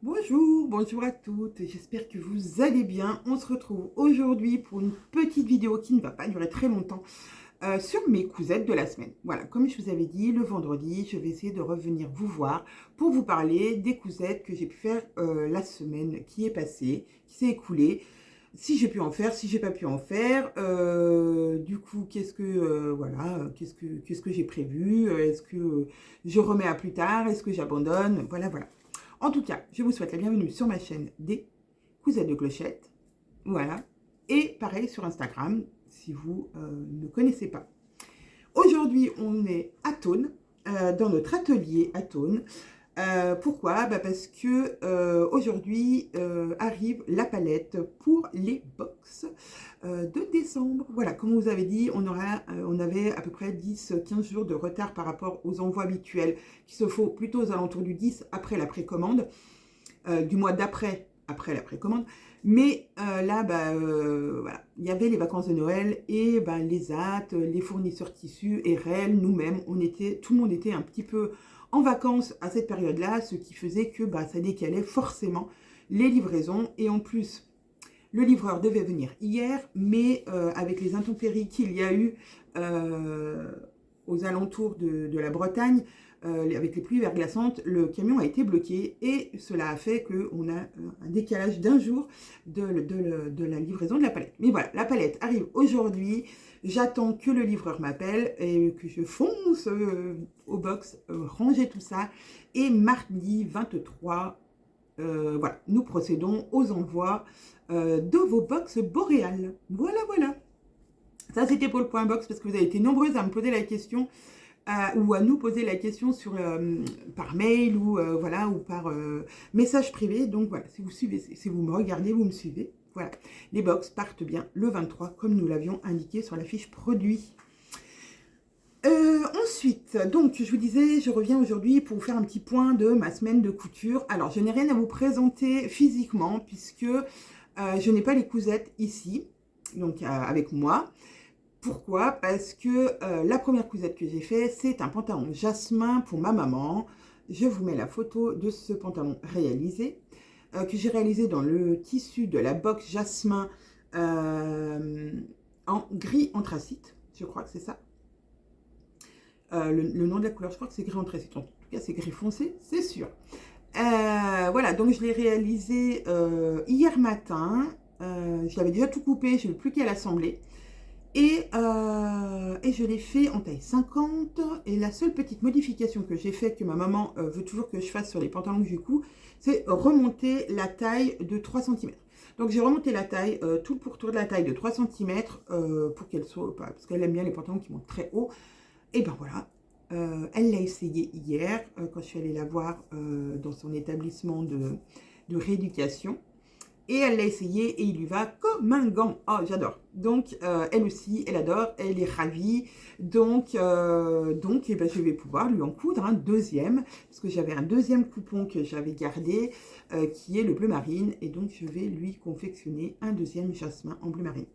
Bonjour, bonjour à toutes, j'espère que vous allez bien. On se retrouve aujourd'hui pour une petite vidéo qui ne va pas durer très longtemps sur mes cousettes de la semaine. Voilà, comme je vous avais dit, le vendredi, je vais essayer de revenir vous voir pour vous parler des cousettes que j'ai pu faire la semaine qui est passée, qui s'est écoulée. Si j'ai pu en faire, si j'ai pas pu en faire, du coup, qu'est-ce que j'ai prévu, est-ce que je remets à plus tard, est-ce que j'abandonne, voilà, voilà. En tout cas, je vous souhaite la bienvenue sur ma chaîne des cousettes de clochettes, voilà, et pareil sur Instagram, si vous ne connaissez pas. Aujourd'hui, on est à Thônes, dans notre atelier à Thônes. Pourquoi? Parce que aujourd'hui arrive la palette pour les box de décembre. Voilà, comme vous avez dit, on avait à peu près 10-15 jours de retard par rapport aux envois habituels qui se font plutôt aux alentours du 10 après la précommande, du mois d'après, après la précommande. Mais là, voilà, il y avait les vacances de Noël et les AT, les fournisseurs tissus et REL, nous-mêmes, tout le monde était un petit peu en vacances à cette période-là, ce qui faisait que ça décalait forcément les livraisons. Et en plus, le livreur devait venir hier, mais avec les intempéries qu'il y a eu aux alentours de la Bretagne, avec les pluies verglaçantes, le camion a été bloqué et cela a fait qu'on a un décalage d'un jour de la livraison de la palette. Mais voilà, la palette arrive aujourd'hui. J'attends que le livreur m'appelle et que je fonce au box, ranger tout ça. Et mardi 23, voilà, nous procédons aux envois de vos box boréales. Voilà, voilà. Ça, c'était pour le point box parce que vous avez été nombreuses à me poser la question ou à nous poser la question par mail ou, voilà, ou par message privé. Donc voilà, si vous suivez, si vous me regardez, vous me suivez. Voilà, les box partent bien le 23 comme nous l'avions indiqué sur la fiche produit. Ensuite, donc je vous disais, je reviens aujourd'hui pour vous faire un petit point de ma semaine de couture. Alors, je n'ai rien à vous présenter physiquement puisque je n'ai pas les cousettes ici, donc avec moi. Pourquoi? Parce que la première cousette que j'ai fait, c'est un pantalon jasmin pour ma maman. Je vous mets la photo de ce pantalon réalisé, que j'ai réalisé dans le tissu de la box jasmin en gris anthracite. Je crois que c'est ça. Le nom de la couleur, je crois que c'est gris anthracite. En tout cas, c'est gris foncé, c'est sûr. Voilà, donc je l'ai réalisé hier matin. Je l'avais déjà tout coupé, je n'ai plus qu'à l'assembler. Et je l'ai fait en taille 50. Et la seule petite modification que j'ai faite, que ma maman veut toujours que je fasse sur les pantalons que je couds, c'est remonter la taille de 3 cm. Donc j'ai remonté la taille, tout le pourtour de la taille de 3 cm pour qu'elle soit, parce qu'elle aime bien les pantalons qui montent très haut. Et ben voilà, elle l'a essayé hier quand je suis allée la voir dans son établissement de rééducation. Et elle l'a essayé et il lui va comme un gant. Oh, j'adore. Donc, elle aussi, elle adore, elle est ravie. Donc eh ben, je vais pouvoir lui en coudre un deuxième, parce que j'avais un deuxième coupon que j'avais gardé, qui est le bleu marine. Et donc, je vais lui confectionner un deuxième jasmin en bleu marine.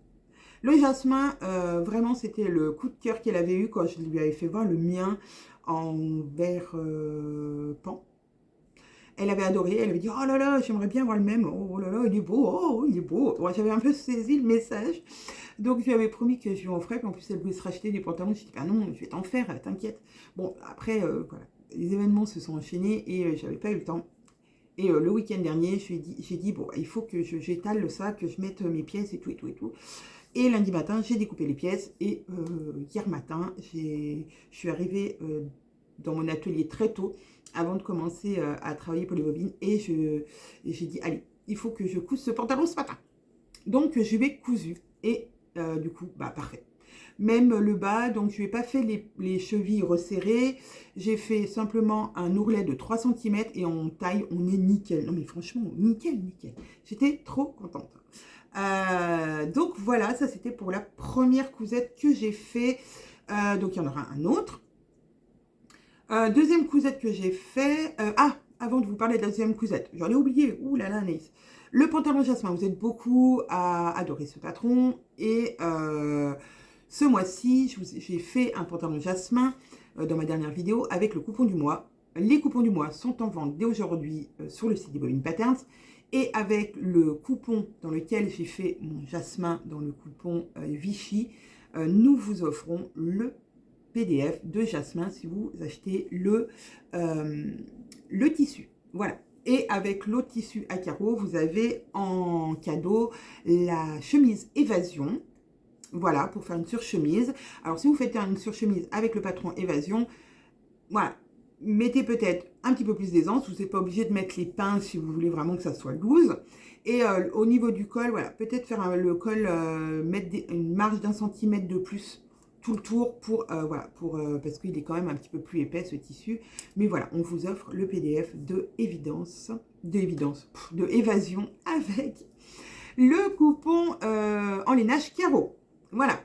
Le jasmin, vraiment, c'était le coup de cœur qu'elle avait eu quand je lui avais fait voir le mien en vert pan. Elle avait adoré, elle avait dit « Oh là là, j'aimerais bien voir le même, oh là là, il est beau, oh, il est beau ». Bon, j'avais un peu saisi le message, donc je lui avais promis que je lui en ferais, puis en plus elle voulait se racheter des pantalons, je dit « Ben non, je vais t'en faire, t'inquiète ». Bon, après, voilà, les événements se sont enchaînés et j'avais pas eu le temps. Et le week-end dernier, j'ai dit « Bon, il faut que j'étale ça, que je mette mes pièces et tout, et tout, et tout ». Et lundi matin, j'ai découpé les pièces et hier matin, je suis arrivée dans mon atelier très tôt avant de commencer à travailler pour les bobines et j'ai dit allez, il faut que je couse ce pantalon ce matin. Donc je vais cousu et du coup, parfait. Même le bas, donc je lui ai pas fait les chevilles resserrées, j'ai fait simplement un ourlet de 3 cm et en taille, on est nickel. Non mais franchement, nickel, nickel. J'étais trop contente. Donc voilà, ça c'était pour la première cousette que j'ai fait. Donc il y en aura un autre. Deuxième cousette que j'ai fait. Avant de vous parler de la deuxième cousette, j'en ai oublié. Ouh là là, Anaïs. Le pantalon jasmin, vous êtes beaucoup à adorer ce patron. Et ce mois-ci, j'ai fait un pantalon jasmin dans ma dernière vidéo avec le coupon du mois. Les coupons du mois sont en vente dès aujourd'hui sur le site des Bobine Patterns. Et avec le coupon dans lequel j'ai fait mon jasmin, dans le coupon Vichy, nous vous offrons le PDF de jasmin si vous achetez le tissu. Voilà. Et avec l'autre tissu à carreaux, vous avez en cadeau la chemise Évasion. Voilà, pour faire une surchemise. Alors, si vous faites une surchemise avec le patron Évasion, voilà, mettez peut-être un petit peu plus d'aisance. Vous n'êtes pas obligé de mettre les pinces si vous voulez vraiment que ça soit loose. Et au niveau du col, voilà, peut-être faire le col, mettre une marge d'1 centimètre de plus tout le tour pour, voilà, parce qu'il est quand même un petit peu plus épais ce tissu. Mais voilà, on vous offre le PDF de Évasion avec le coupon en lainage carreau. Voilà.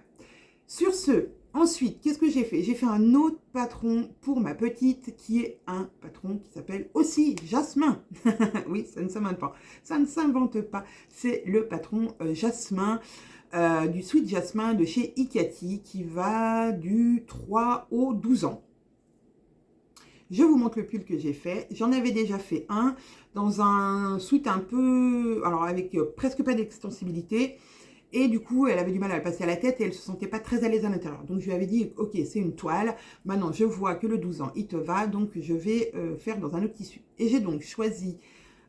Sur ce, ensuite, qu'est-ce que j'ai fait? J'ai fait un autre patron pour ma petite qui est un patron qui s'appelle aussi Jasmin. Oui, ça ne s'invente pas. Ça ne s'invente pas. C'est le patron Jasmin du Sweet Jasmin de chez Ikati qui va du 3 au 12 ans. Je vous montre le pull que j'ai fait. J'en avais déjà fait un dans un sweat un peu, alors avec presque pas d'extensibilité. Et du coup, elle avait du mal à le passer à la tête et elle se sentait pas très à l'aise à l'intérieur. Donc, je lui avais dit, ok, c'est une toile. Maintenant, je vois que le 12 ans, il te va. Donc, je vais faire dans un autre tissu. Et j'ai donc choisi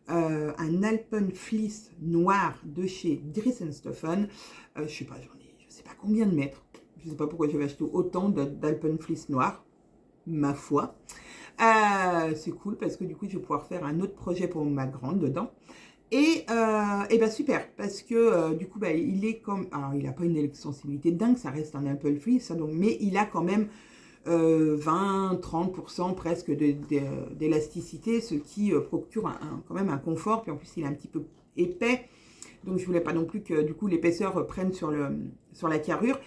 un Alpen Fleece noir de chez Dries & Stephen. Je sais pas, je sais pas combien de mètres. Je sais pas pourquoi j'avais acheté autant d'Alpen Fleece noir. Ma foi. C'est cool parce que du coup, je vais pouvoir faire un autre projet pour ma grande dedans. Et ben super, parce que du coup, il est comme... Alors, il n'a pas une sensibilité dingue, ça reste un Apple Fleece, donc, mais il a quand même 20-30% presque d'élasticité, ce qui procure quand même un confort. Puis en plus, il est un petit peu épais, donc je voulais pas non plus que du coup l'épaisseur prenne sur la carrure.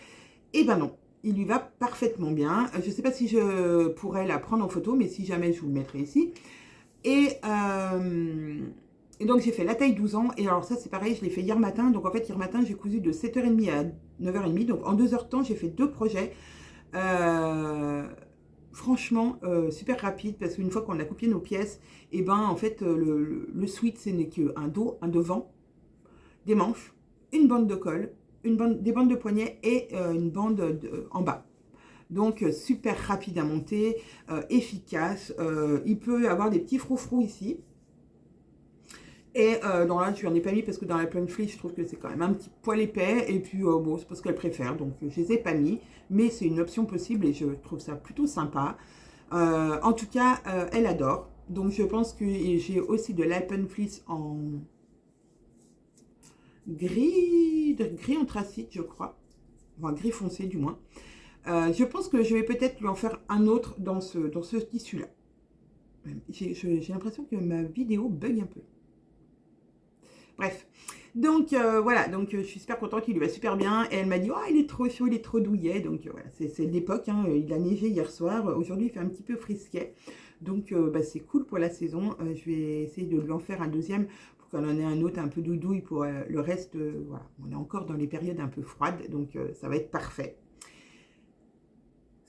Et ben non, il lui va parfaitement bien. Je ne sais pas si je pourrais la prendre en photo, mais si jamais, je vous le mettrai ici. Et donc, j'ai fait la taille 12 ans. Et alors, ça, c'est pareil, je l'ai fait hier matin. Donc, en fait, hier matin, j'ai cousu de 7h30 à 9h30. Donc, en 2 heures de temps, j'ai fait 2 projets. Franchement, super rapide. Parce qu'une fois qu'on a copié nos pièces, et ben, en fait, le sweat, ce n'est qu'un dos, un devant, des manches, une bande de col, des bandes de poignet et une bande en bas. Donc, super rapide à monter, efficace. Il peut avoir des petits froufrous ici. Et dans là, je n'en ai pas mis parce que dans la Plain Fleece, je trouve que c'est quand même un petit poil épais. Et puis, bon, c'est parce qu'elle préfère. Donc, je ne les ai pas mis. Mais c'est une option possible et je trouve ça plutôt sympa. En tout cas, elle adore. Donc, je pense que j'ai aussi de l'Alpen Fleece en gris anthracite, je crois. Enfin, gris foncé, du moins. Je pense que je vais peut-être lui en faire un autre dans ce tissu-là. J'ai l'impression que ma vidéo bug un peu. Bref, donc voilà, donc je suis super contente, il lui va super bien. Et elle m'a dit, oh, il est trop chaud, il est trop douillet. Donc voilà, c'est l'époque, hein, il a neigé hier soir. Aujourd'hui, il fait un petit peu frisquet. Donc c'est cool pour la saison. Je vais essayer de lui en faire un deuxième pour qu'on en ait un autre un peu doudouille pour le reste. Voilà, on est encore dans les périodes un peu froides, donc ça va être parfait.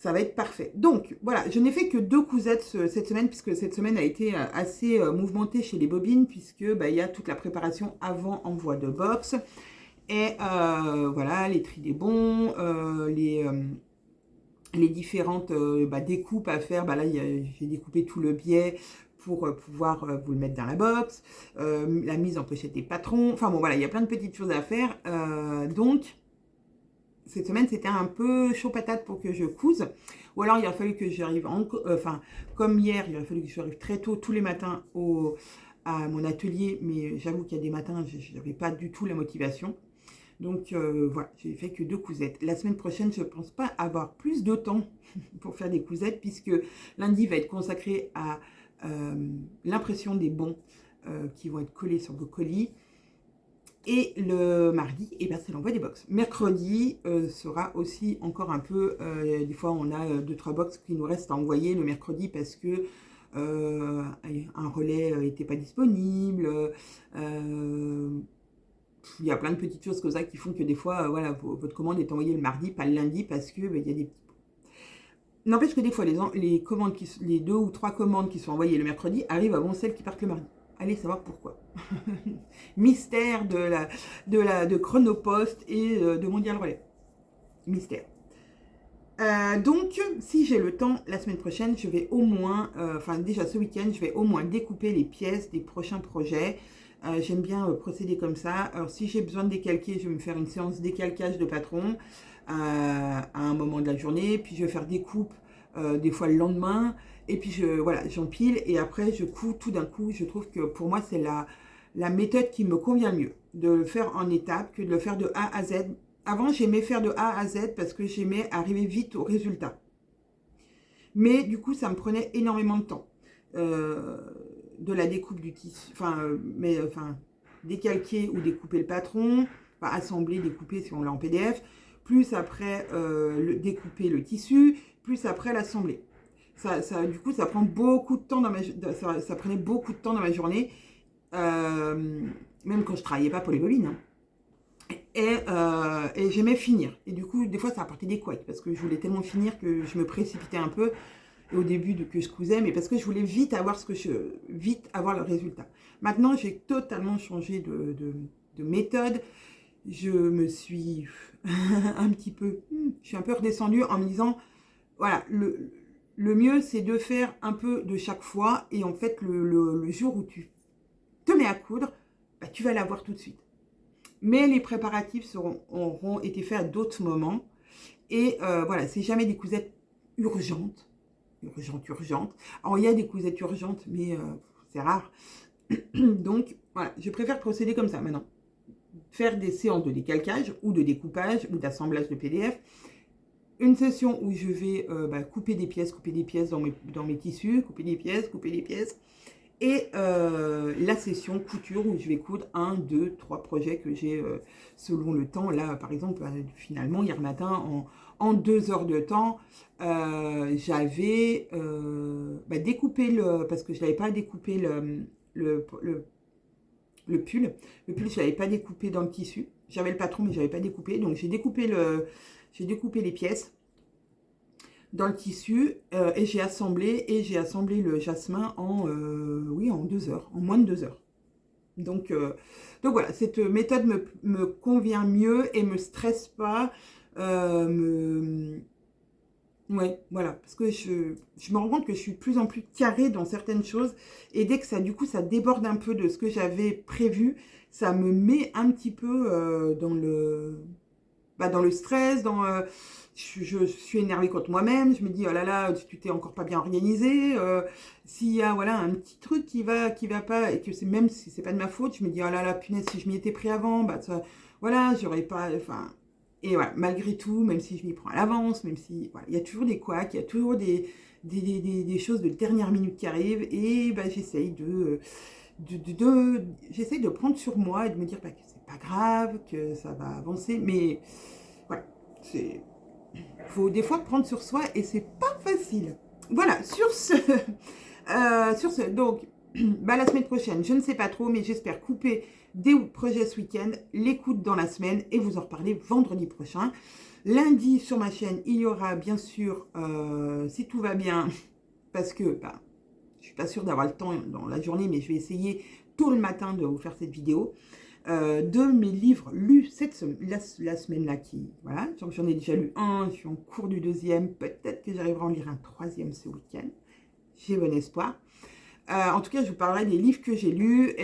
Ça va être parfait. Donc, voilà, je n'ai fait que 2 cousettes cette semaine, puisque cette semaine a été assez mouvementée chez les bobines, puisque il y a toute la préparation avant envoi de box. Et voilà, les tris des bons, les différentes découpes à faire. Là, j'ai découpé tout le biais pour pouvoir vous le mettre dans la box. La mise en pochette des patrons. Enfin bon, voilà, il y a plein de petites choses à faire. Donc... Cette semaine, c'était un peu chaud patate pour que je couse. Ou alors, il a fallu que j'arrive, comme hier, il a fallu que j'arrive très tôt, tous les matins, à mon atelier. Mais j'avoue qu'il y a des matins, je n'avais pas du tout la motivation. Donc, voilà, j'ai fait que 2 cousettes. La semaine prochaine, je ne pense pas avoir plus de temps pour faire des cousettes, puisque lundi va être consacré à l'impression des bons qui vont être collés sur vos colis. Et le mardi, c'est l'envoi des box. Mercredi sera aussi encore un peu... des fois, on a 2-3 box qui nous restent à envoyer le mercredi parce que un relais n'était pas disponible. Il y a plein de petites choses comme ça qui font que des fois, voilà, votre commande est envoyée le mardi, pas le lundi, parce que il y a des petits... N'empêche que des fois, les commandes les 2 ou 3 commandes qui sont envoyées le mercredi arrivent avant celles qui partent le mardi. Allez savoir pourquoi. Mystère de Chronopost et de Mondial Relais. Mystère. Donc, si j'ai le temps, la semaine prochaine, je vais au moins, déjà ce week-end, je vais au moins découper les pièces des prochains projets. J'aime bien procéder comme ça. Alors, si j'ai besoin de décalquer, je vais me faire une séance de décalcage de patron à un moment de la journée. Puis, je vais faire des coupes, des fois le lendemain. Et puis, voilà, j'empile et après, je couds tout d'un coup. Je trouve que pour moi, c'est la méthode qui me convient le mieux. De le faire en étapes que de le faire de A à Z. Avant, j'aimais faire de A à Z parce que j'aimais arriver vite au résultat. Mais du coup, ça me prenait énormément de temps. De la découpe du tissu, décalquer ou découper le patron, assembler, découper si on l'a en PDF, plus après découper le tissu, plus après l'assembler. Du coup, ça prend beaucoup de temps ça prenait beaucoup de temps dans ma journée, même quand je travaillais pas pour les bobines. Hein. Et j'aimais finir. Et du coup, des fois, ça apportait des couacs parce que je voulais tellement finir que je me précipitais un peu au début que je cousais, mais parce que je voulais vite avoir le résultat. Maintenant, j'ai totalement changé de méthode. Je me suis je suis un peu redescendue en me disant, voilà, le mieux, c'est de faire un peu de chaque fois. Et en fait, le jour où tu te mets à coudre, tu vas l'avoir tout de suite. Mais les préparatifs auront été faits à d'autres moments. Et voilà, c'est jamais des cousettes urgentes. Alors, il y a des cousettes urgentes, mais c'est rare. Donc, voilà, je préfère procéder comme ça maintenant. Faire des séances de décalcage ou de découpage ou d'assemblage de PDF. Une session où je vais couper des pièces dans mes tissus, couper des pièces. Et la session couture où je vais coudre 1, 2, 3 projets que j'ai selon le temps. Là, par exemple, finalement, hier matin, en 2 heures de temps, j'avais découpé parce que je n'avais pas découpé le pull. Le pull, je n'avais pas découpé dans le tissu. J'avais le patron, mais je n'avais pas découpé. Donc, j'ai découpé les pièces dans le tissu et j'ai assemblé le jasmin en 2 heures, en moins de 2 heures. Donc voilà, cette méthode me convient mieux et me stresse pas. Ouais, voilà, parce que je me rends compte que je suis de plus en plus carrée dans certaines choses et dès que ça déborde un peu de ce que j'avais prévu, ça me met un petit peu dans le stress, je suis énervée contre moi-même, je me dis oh là là, tu t'es encore pas bien organisé, s'il y a un petit truc qui va pas et que même si c'est pas de ma faute, je me dis oh là là, punaise, si je m'y étais pris avant, j'aurais pas, et voilà, malgré tout, même si je m'y prends à l'avance, même si il y a toujours des couacs, il y a toujours des choses de dernière minute qui arrivent et j'essaye j'essaye de prendre sur moi et de me dire que c'est pas grave, que ça va avancer, mais voilà, faut des fois prendre sur soi et c'est pas facile. Voilà, sur ce, donc, la semaine prochaine, je ne sais pas trop, mais j'espère couper des projets ce week-end, les coudre dans la semaine et vous en reparler vendredi prochain. Lundi, sur ma chaîne, il y aura bien sûr, si tout va bien, parce que je suis pas sûre d'avoir le temps dans la journée, mais je vais essayer tôt le matin de vous faire cette vidéo. De mes livres lus la semaine-là voilà, j'en ai déjà lu un, je suis en cours du 2e, peut-être que j'arriverai à en lire un 3e ce week-end, j'ai bon espoir. En tout cas, je vous parlerai des livres que j'ai lus,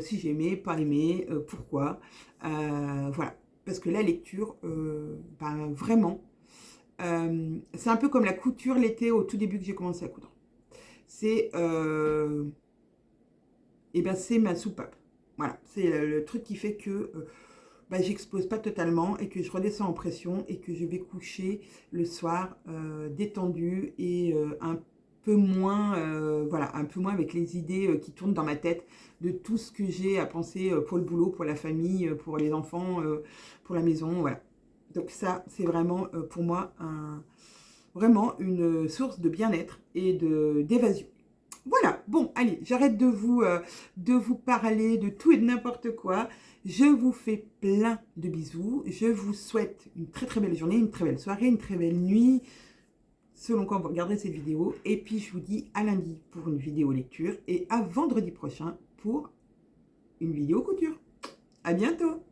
si j'ai aimé, pas aimé, pourquoi, voilà, parce que la lecture, vraiment, c'est un peu comme la couture l'été au tout début que j'ai commencé à coudre, c'est ma soupape. Voilà, c'est le truc qui fait que j'explose pas totalement et que je redescends en pression et que je vais coucher le soir détendue et un peu moins avec les idées qui tournent dans ma tête de tout ce que j'ai à penser pour le boulot, pour la famille, pour les enfants, pour la maison, voilà. Donc ça, c'est vraiment pour moi vraiment une source de bien-être et d'évasion. Voilà, bon, allez, j'arrête de vous parler de tout et de n'importe quoi. Je vous fais plein de bisous. Je vous souhaite une très très belle journée, une très belle soirée, une très belle nuit. selon quand vous regarderez cette vidéo. Et puis, je vous dis à lundi pour une vidéo lecture et à vendredi prochain pour une vidéo couture. À bientôt!